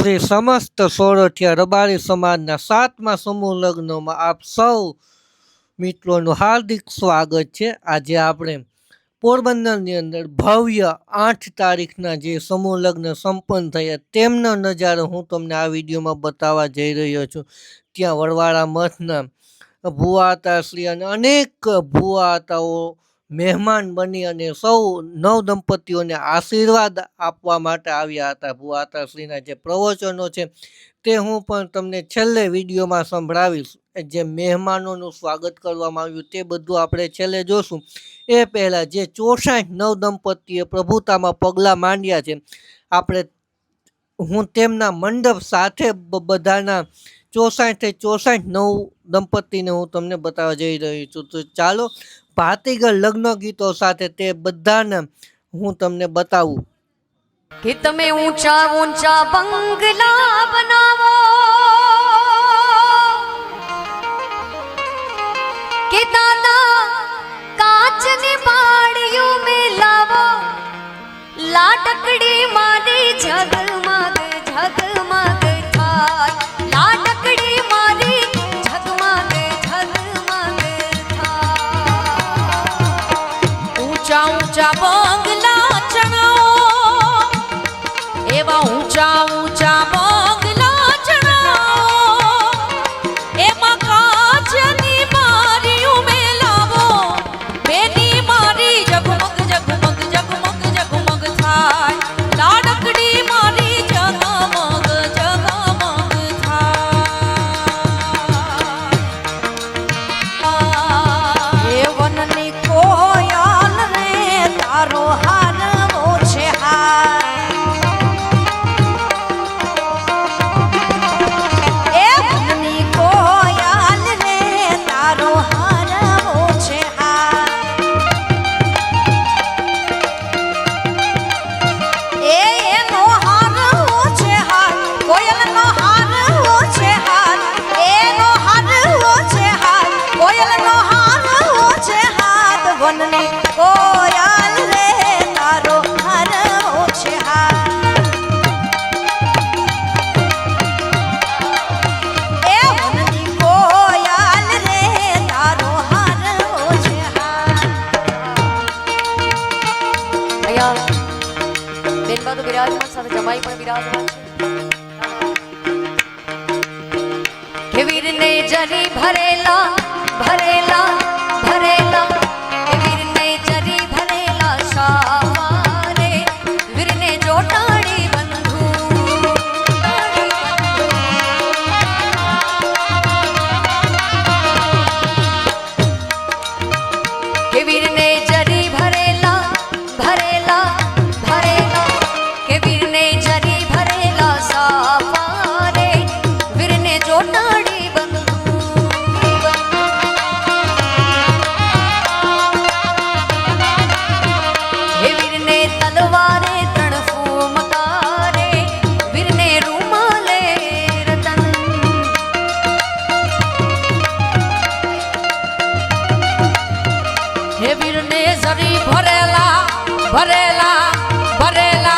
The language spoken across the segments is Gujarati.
શ્રી સમસ્ત સોરઠિયા રબારી સમાજના 7મા સમૂહ લગ્નમાં આપ સૌ મિત્રોનું હાર્દિક સ્વાગત છે। આજે આપણે પોરબંદરની અંદર ભવ્ય 8 તારીખના જે સમૂહ લગ્ન સંપન્ન થયા તેમનો નજારો હું તમને આ વિડીયોમાં બતાવવા જઈ રહ્યો છું। ત્યાં વડવાળા મઠના ભુવાતાશ્રી અને અનેક ભુવાતાઓ મહેમાન બની અને સૌ નવ દંપતીઓને આશીર્વાદ આપવા માટે આવ્યા હતા। ભુવાતાશ્રીના જે પ્રવચનો છે તે હું પણ તમને છેલ્લે વિડીયોમાં સંભળાવીશ। જે મહેમાનોનું સ્વાગત કરવામાં આવ્યું તે બધું આપણે છેલ્લે જોશું। એ પહેલાં જે 64 નવ દંપતીએ પ્રભુતામાં પગલાં માંડ્યા છે આપણે હું તેમના મંડપ સાથે બધાના 64 નવ દંપતીને હું તમને બતાવવા જઈ રહી છું। તો ચાલો ભાતીગળ લગ્ન ગીતો સાથે તે બધાને હું તમને બતાવું कि तमे ऊंचा ऊंचा बंगला बनावो कि दादा कांच ने बाड़ियों में लावो लाडकड़ी मारी झगमग झगमग थाय लाडकड़ी मारी झगमग झगमग थाय ऊंचा ऊंचा बंगला चढ़ाओ एवा ऊंचा ऊंचा बंगला चढ़ाओ एमा कांचनी बारियों में लावो बेनी मारी जगमग जगमग जगमग जगमग थाय लाडकड़ी मारी जगमग जगमग थाय ए वननी कोयल रे तारो हारवो छे हाय कोयल रे तारो हरवो छे ए वननी कोयल रे तारो हरवो छे अया बेनबा तो विराजमान साथे जमाई पण विराजमान छे के वीर ने जरी भरेला भरेला भरेला भरेला भरेला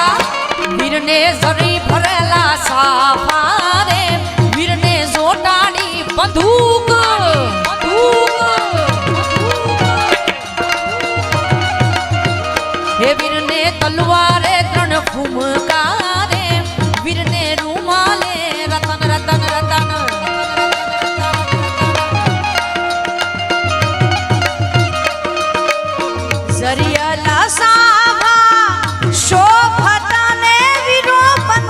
वीर ने जरी भरेला साफा रे वीर ने जोटाड़ी बंदूक बंदूक हे वीर ने तलवारे तरण फुमका रे वीर ने रुमाले रतन रतन रतन जरिया सा शोभता ने वीरो बन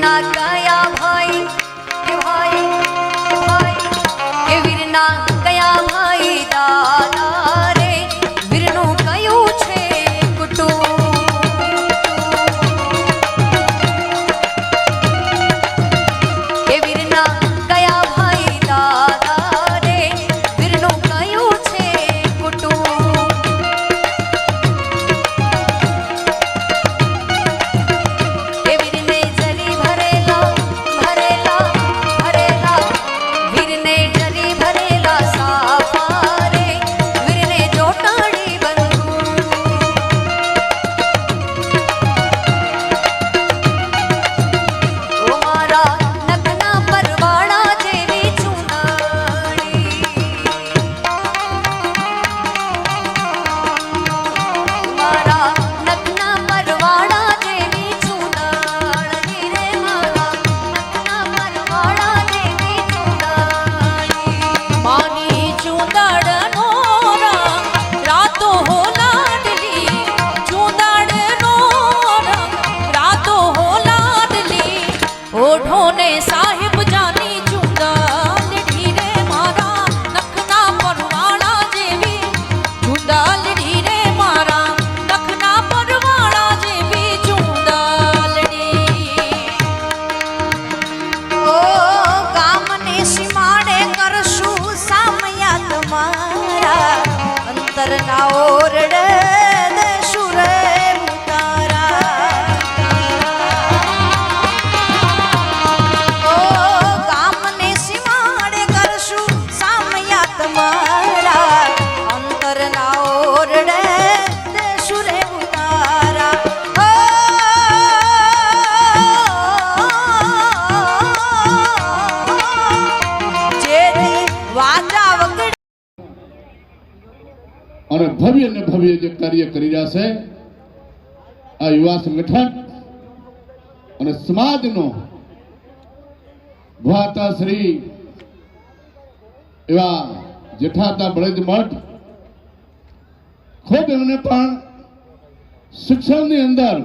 વીરના કયા ભાઈ કે ભાઈ કે ભાઈ કે વીરના કયા ભાઈ દાદા રે વીરનું કયું છે કુટુંબ કે વીરના કયા ભાઈ દાદા રે વીરનું કયું છે કુટુંબ કે વીરને જરી ભરેલા ભરેલા ભરેલા વીરને જરી ભરેલા સાફા રે વીરને જોટાડી બંધુ ઓ મારા નખના પરવાળા જેવી ચૂંદડી મારા નખના પરવાળા જેવી ચૂંદડી રે મારા નખના પરવાળા જેવી ચૂંદડી માની ચૂંદડનો રંગ રાતો હો લાડલી ચૂંદડનો રંગ રાતો હો લાડલી ઓઢોને સાહેબ જાની ચૂંદડી રે મારા નખના પરવાળા જેવી ચૂંદડી રે મારા નખના પરવાળા જેવી ચૂંદડી ઓ ગામને સીમાડે કરશું સામયા તમારા અંતરના ઓરડે દેશું રે ઉતારા ઓ ગામને સીમાડે કરશું સામયા તમારા અંતરના ઓરડે દેશું રે ઉતારા જેથી વાજા વગર અને ભવ્ય ને ભવ્ય જે કાર્ય કરી રહ્યા છે આ યુવા સંગઠન અને સમાજનો ભવાતા શ્રી એવા જેઠાતા બળદ મઠ ખૂબ એમને પણ શિક્ષણની અંદર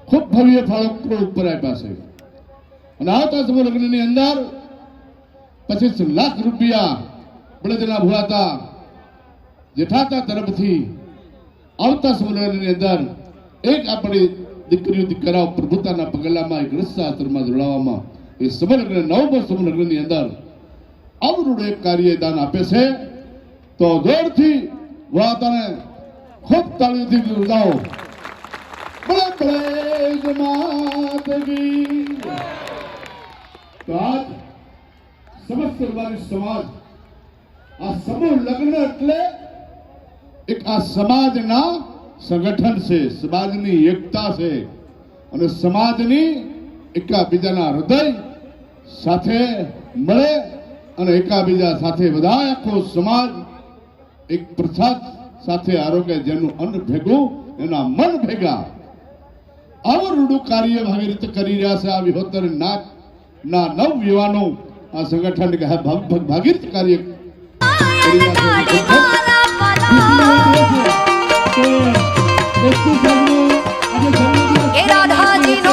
ખૂબ ભવ્ય ફાળો ઉપર આપ્યા છે અને આવતા સમૂહ લગ્નની અંદર 25 લાખ રૂપિયા બળદના ભવાતા જેઠાતા તરફથી આવતા સમુદાયની અંદર એક આપણી દીકરીઓ દીકરાઓ પ્રભુતાના પગલામાં એક રસશાસ્ત્રમાં જોડાવામાં એ સમગ્ર નવમો સમુદ્રની અંદર આવરું એક કાર્યદાન આપે છે તો જોરથી વાતાને ખૂબ તાળીઓથી વધાવો બળે બળે જમાતગી તો આજ સમસ્ત રબારી સમાજ આ સમૂહ લગ્ન એટલે એક આ સમાજના સંગઠન છે સમાજની એકતા છે અને સમાજની એકાબીજાના હૃદય સાથે મળે અને એકાબીજા સાથે બધા આખો સમાજ એક પ્રસાદ સાથે આરોગ્ય જેનું અન્ન ભેગું એના મન ભેગા આવું રૂડું કાર્ય આવી રીતે કરી રહ્યા છે આ વિહોતર નાથ ના નવ યુવાનો આ સંગઠન ભાગીરથ કાર્ય કરી રહ્યા છે એ રાધાજીનો